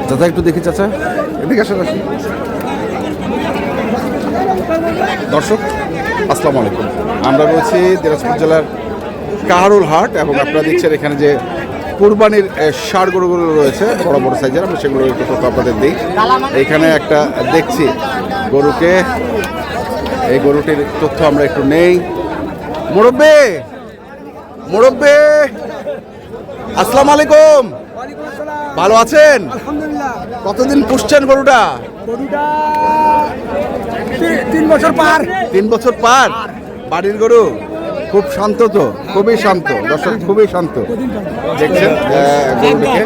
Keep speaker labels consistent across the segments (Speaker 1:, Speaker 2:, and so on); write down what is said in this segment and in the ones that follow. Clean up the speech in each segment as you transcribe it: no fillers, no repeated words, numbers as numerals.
Speaker 1: চাচা একটু দেখি চাচা, এদিকে আসেন আসেন। দর্শক আসসালামু আলাইকুম, আমরা রয়েছি দিনাজপুর জেলার কাহারুল হাট এবং আপনারা দেখছেন এখানে যে কুরবানির ষাঁড় গরুগুলো রয়েছে বড় বড় সাইজের, আমরা সেগুলো একটু তথ্য আপনাদের দিই। এইখানে একটা দেখছি গরুকে, এই গরুটির তথ্য আমরা একটু নেই। মুরব্বি মুরব্বি আসসালামু আলাইকুম, ভালো আছেন? কতদিন পুষছেন গরুটা?
Speaker 2: 3 বছর পার।
Speaker 1: 3 বছর পার। বাড়ির গরু খুব শান্ত, তো খুবই শান্ত দর্শক, খুবই শান্ত দেখছেন গরুটিকে।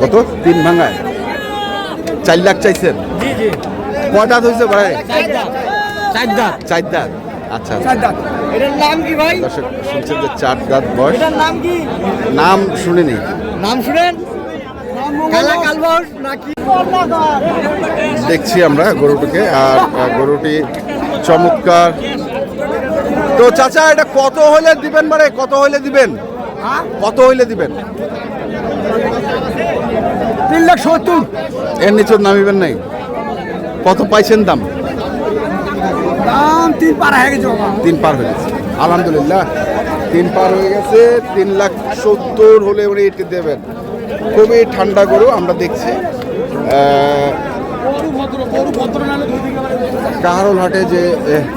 Speaker 1: কত? 3 ভাঙায় 4 লাখ চাইছেন? কয় দাঁত হয়েছে ভাই?
Speaker 2: 4 দাঁত।
Speaker 1: 4 দাঁত, আচ্ছা।
Speaker 2: এটার নাম কি ভাই?
Speaker 1: দর্শক শুনছেন যে 4 দাঁত বয়স।
Speaker 2: এটার নাম কি?
Speaker 1: নাম শুনিনি।
Speaker 2: নাম শুনেন? কালা কালবাউস নাকি?
Speaker 1: দেখছি আমরা গরুটিকে, আর গরুটি চমৎকার। তো চাচা এটা কত হইলে দিবেন? মানে কত হইলে দিবেন? কত হইলে দিবেন?
Speaker 2: 3,70,000।
Speaker 1: এর নিচে নামিবেন নাই? কত পাইছেন দাম?
Speaker 2: দাম 3 পার হয়ে গেছে বাবা।
Speaker 1: 3 পার হয়ে গেছে, আলহামদুলিল্লাহ 3 পার হয়ে গেছে। 3,70,000 হলে উনি এটি দেবেন। খুবই ঠান্ডা গরু আমরা দেখছি। কাহারুল হাটে যে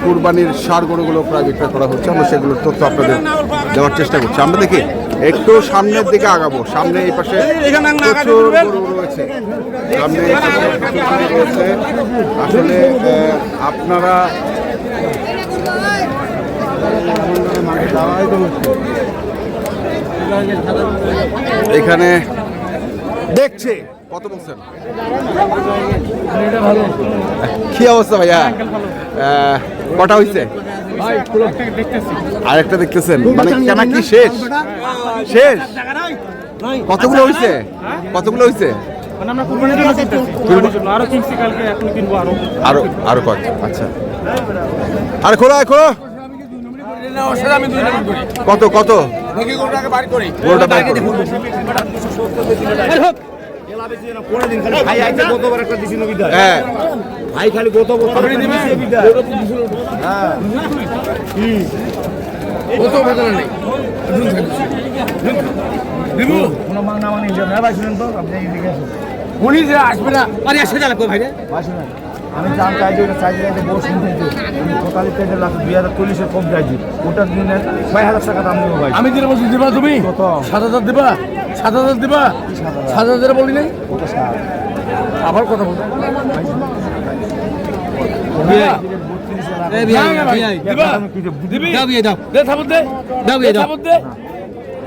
Speaker 1: কুরবানির ষাঁড় গরুগুলো প্রায় বিক্রয় করা হচ্ছে, আমরা সেগুলোর তথ্য আপনাদের দেওয়ার চেষ্টা করছি। আমরা দেখি একটু সামনের দিকে আগাবো। সামনে এই পাশে প্রচুর গরু রয়েছে, সামনে এই পাশে প্রচুর গরু রয়েছে। আসলে আপনারা এখানে দেখছে কত বলছেন? কি অবস্থা ভাইয়া? কটা হয়েছে? আরেকটা দেখতেছেন? মানে কেনা কি শেষ? শেষ? কতগুলো হয়েছে? কতগুলো হয়েছে? আরো আরো কত? আচ্ছা, আর খোলো খোলো। কত কত? গরুটা বাই করে। হ্যাঁ
Speaker 2: ভাই খালি কত বছর কত বেতন নেই দিব কোনো মাংনা মানে না ভাই। শুনেন তো আপনি এদিকে আসুন, উনি যে আসবে না আরে আসে যা লাগবে ভাই রে। ভাই শুনেন, আমি জান চাইছি ওটা চাইছি একটা বড় শুনতে আমি টোটালি পেটে লাখ 2040 এর কম চাইছি। ওটার জন্য 6,000 টাকা দাম দেবো ভাই। আমি যেটা বলছি দিবা তুমি কত? 7,000 দিবা? 7,000 দিবা? 7,000 বলি নাই ওটা 7 আবার কথা বলতে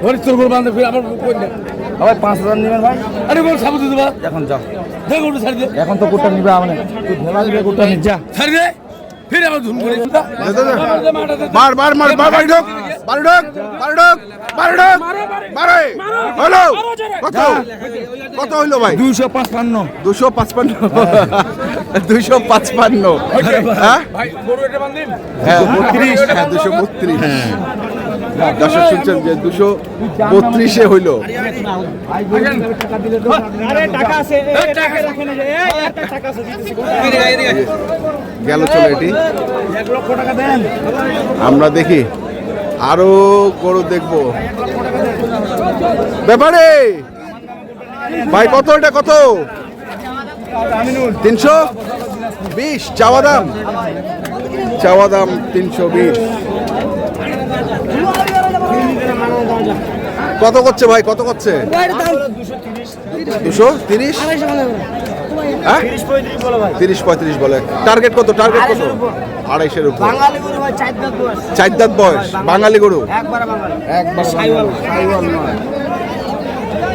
Speaker 2: হরিচর গরু বান্ধব আবার 5,000 নেবেন ভাই। আরে গরু সাবুতে দেবা এখন যাও, দে গরু ছাড়ি দে। এখন তো গোটা নিবা মানে তুই ভেলা দিবে গোটা নি যা ছাড়ি দে। ফির আবার ধুম করে
Speaker 1: মার মার মার মার বাড়ি ঢোক, বাড়ি ঢোক, বাড়ি ঢোক, বাড়ি ঢোক, মারে। হলো কত? কত হইলো ভাই?
Speaker 2: 255
Speaker 1: 255 255। হ্যাঁ
Speaker 2: ভাই গরু এটা বান্ধিম।
Speaker 1: হ্যাঁ 32, হ্যাঁ 232। দর্শক শুনছেন যে 232 হইল। গেল চলে এটি। আমরা দেখি আরো গরু দেখবো। ব্যাপারে ভাই কত? এটা কত? 320 চাওয়া দাম। চাওয়া দাম 320। কত করছে ভাই? কত করছে? 230। হ্যাঁ 30-35 বলে। টার্গেট কত? টার্গেট কত? 250-এর উপর। 4 দাঁত বয়স বাঙালি গরু। একবার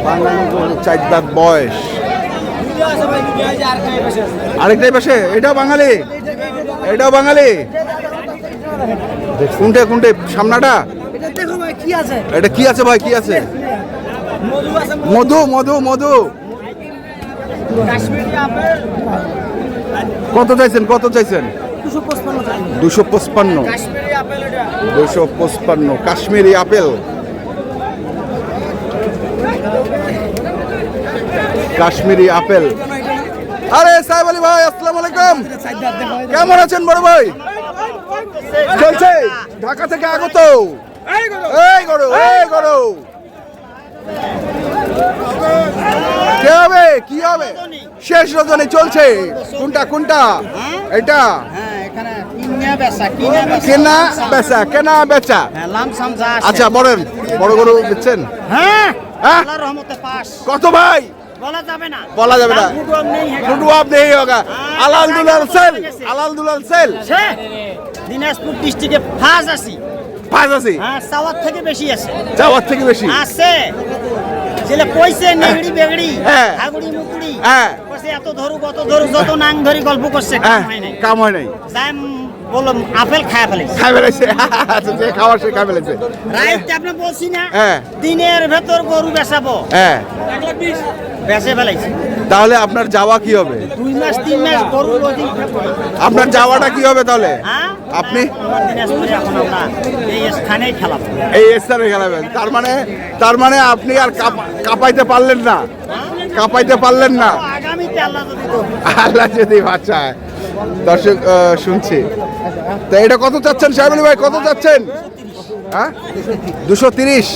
Speaker 1: বাঙালি গরু 4 দাঁত বয়স। আরেকটাই পাশে, এটাও বাঙালি, এটাও বাঙালি। কোনটা কোনটা? সামনাটা এটা কি আছে ভাই? কি আছে? মধু মধু মধু। কত চাইছেন? কত চাইছেন? 255 255 কাশ্মীরি আপেল কাশ্মীরি আপেল। আরে সাহেব আলী ভাই, আসসালামু আলাইকুম, কেমন আছেন বড় ভাই? চলছে ঢাকা থেকে আগত এই গরু কে হবে কি হবে? শেষ রজনী চলছে। কোনটা এটা? কেনা বেচা। আচ্ছা বলেন, বড় গরু বেচছেন? হ্যাঁ। কত ভাই? বলা যাবে না। ফুটু আপ নেই হোগা। আলাল দুলাল সেল।
Speaker 3: দিনাজপুর ডিস্ট্রিক্টে ফাজ আছে। হ্যাঁ, চাওয়ার থেকে বেশি আছে। আছে যেটা কইছে নেগড়ি বেগড়ি হাগুড়ি মুকুড়ি কইছে এত ধরু কত ধরু যত নাং ধরি গল্প করছে
Speaker 1: কাম হয় নাই
Speaker 3: যাই বললাম আপেল খায় ফেলেছে
Speaker 1: আচ্ছা, যে খাওয়ার সে খায় ফেলেছে।
Speaker 3: রাইতে আপনি বলছি না দিনের ভেতর গরু বেচাবো, বেচে ফেলাইছে।
Speaker 1: তাহলে আপনার যাওয়া কি হবে?
Speaker 3: 2 মাস 3 মাস গরু লোডিং।
Speaker 1: আপনার যাওয়াটা কি হবে তাহলে? আপনি
Speaker 3: দিনাজপুরে এখন আমরা এই স্থানেই খেলাবো।
Speaker 1: এই স্থানে খেলাবেন? তার মানে আপনি আর কাঁপাইতে পারলেন না।
Speaker 3: আগামীতে
Speaker 1: আল্লাহ যদি বাঁচায়। দর্শক শুনছি, তো এটা কত চাচ্ছেন সাহেব আলী ভাই? কত চাচ্ছেন? হ্যাঁ 230।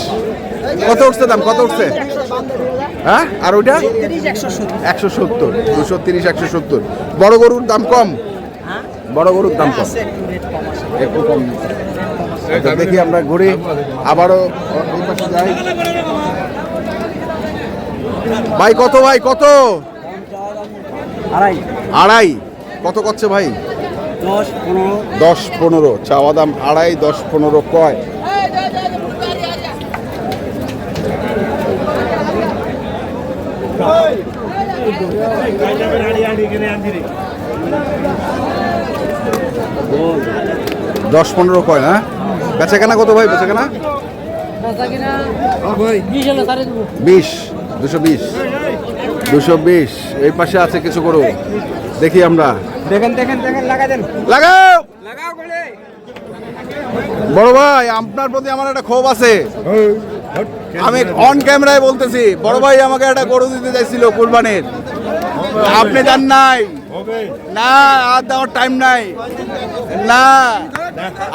Speaker 1: কত উঠছে দাম? কত উঠছে? হ্যাঁ, আর ওইটা 170। 230 170। বড় গরুর দাম কম? বড় গরুর দাম কম, একটু কম। দেখি আমরা ঘুরি আবারও যাই। ভাই কত? ভাই কত? আড়াই। কত করছে ভাই? 10-15। চাওয়া দাম আড়াই, 10-15 কয়। দশ 15 কয় না? বেচা কেনা কত ভাই? বেচা কেনা 20। 220। এই পাশে আছে কিছু গরু, দেখি আমরা।
Speaker 2: দেখেন
Speaker 1: লাগাও বড় ভাই, আপনার প্রতি আমার একটা ক্ষোভ আছে। আমি অন ক্যামেরায় বলতেছি, বড় ভাই আমাকে একটা গরু দিতে চাইছিল কুরবানির, আপনি দেন নাই। না, আর দেওয়ার টাইম নাই। না,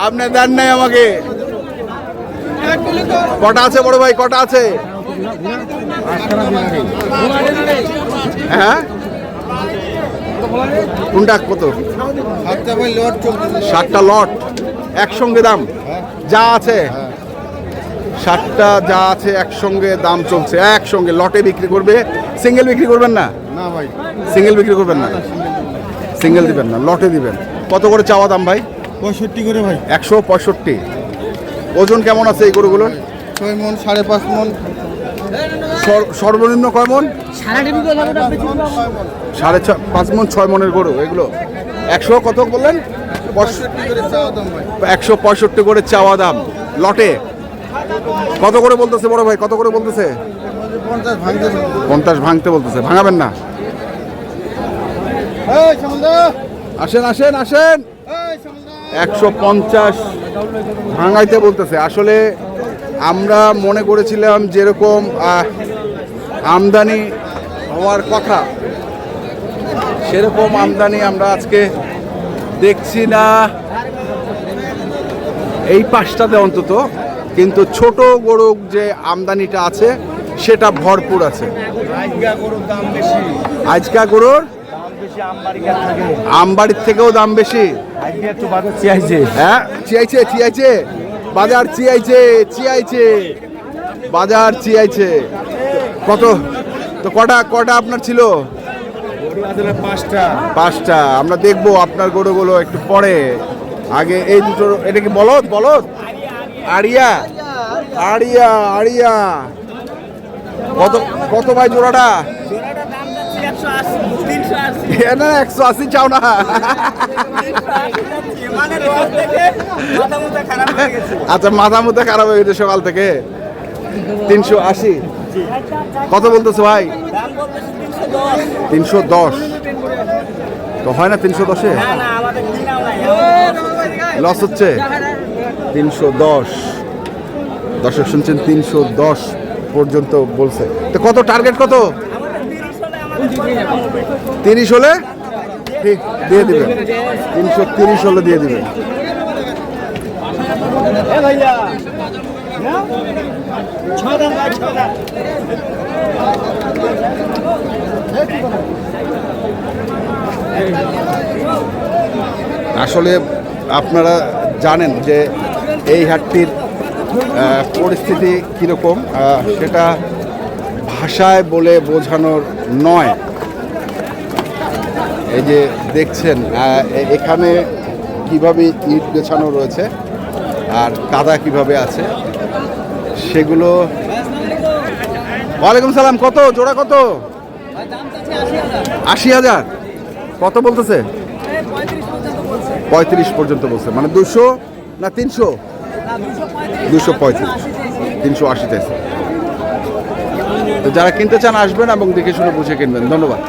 Speaker 1: আপনি দেন নাই আমাকে। কটা আছে বড় ভাই? কটা আছে? হ্যাঁ, কোনটা কত? 7টা লট একসঙ্গে দাম যা আছে। 7টা যা আছে একসঙ্গে দাম চলছে, একসঙ্গে লটে বিক্রি করবে। সিঙ্গেল বিক্রি করবেন না? না ভাই, সিঙ্গেল বিক্রি করবেন না, সিঙ্গেল দিবেন না, লটে দিবেন। কত করে চাওয়া দাম ভাই?
Speaker 2: 65 করে ভাই।
Speaker 1: 165। ওজন কেমন আছে এই গরুগুলোর?
Speaker 2: 6 মণ 5.5 মণ।
Speaker 1: সর্বনিম্ন কয় মণ? 5.5 মণ 6 মণের গরু এগুলো। 100 কত বললেন? 165 করে চাওয়া দাম লটে। কত করে বলতেছে বড় ভাই? কত করে বলতেছে? 50 ভাঙতে বলতেছে। ভাঙাবেন না? আসেন 150 ভাঙাইতে বলতেছে। আসলে আমরা মনে করেছিলাম যেরকম আমদানি হওয়ার কথা, সেরকম আমদানি আমরা আজকে দেখছি না এই পাশটাতে অন্তত। কিন্তু ছোট গরু যে আমদানিটা আছে সেটা ভরপুর আছে। আজকা গরুর আমবাড়ির থেকেও দাম বেশি। হ্যাঁ, চিয়াইছে বাজার, বাজার চিয়াইছে। কত? তো কটা আপনার ছিল? 5টা। আমরা দেখবো আপনার গরুগুলো একটু পরে। আগে এই দুটো, এটা কি বলদ? আড়িয়া। কত ভাই জোড়াটা? 180 চাও না? আচ্ছা, মাথা মুথা খারাপ হয়ে গেছে সকাল থেকে। 380। কত বলতেছে ভাই? 310। তো হয় না 310-এ?
Speaker 3: না না আমাদের কিনাও নাই
Speaker 1: লস হচ্ছে 310। দর্শক শুনছেন 310 পর্যন্ত বলছে। তো কত টার্গেট কত? 30 হলে ঠিক দিয়ে দিবেন, 330 হলে দিয়ে দিবেন।
Speaker 3: এ ভাইয়া ছদা ভাই ছদা
Speaker 1: আসলে আপনারা জানেন যে এই হাটটির পরিস্থিতি কীরকম, সেটা ভাষায় বলে বোঝানোর নয়। এই যে দেখছেন এখানে কিভাবে ইট বেছানো রয়েছে আর কাদা কিভাবে আছে সেগুলো। ওয়ালাইকুম সালাম। কত জোড়া? কত? 80,000। কত বলতেছে? 35 পর্যন্ত বলছে, মানে 200 না 300? 235, 380 চাইছে। তো যারা কিনতে চান আসবেন এবং দেখে শুনে বুঝে কিনবেন। ধন্যবাদ।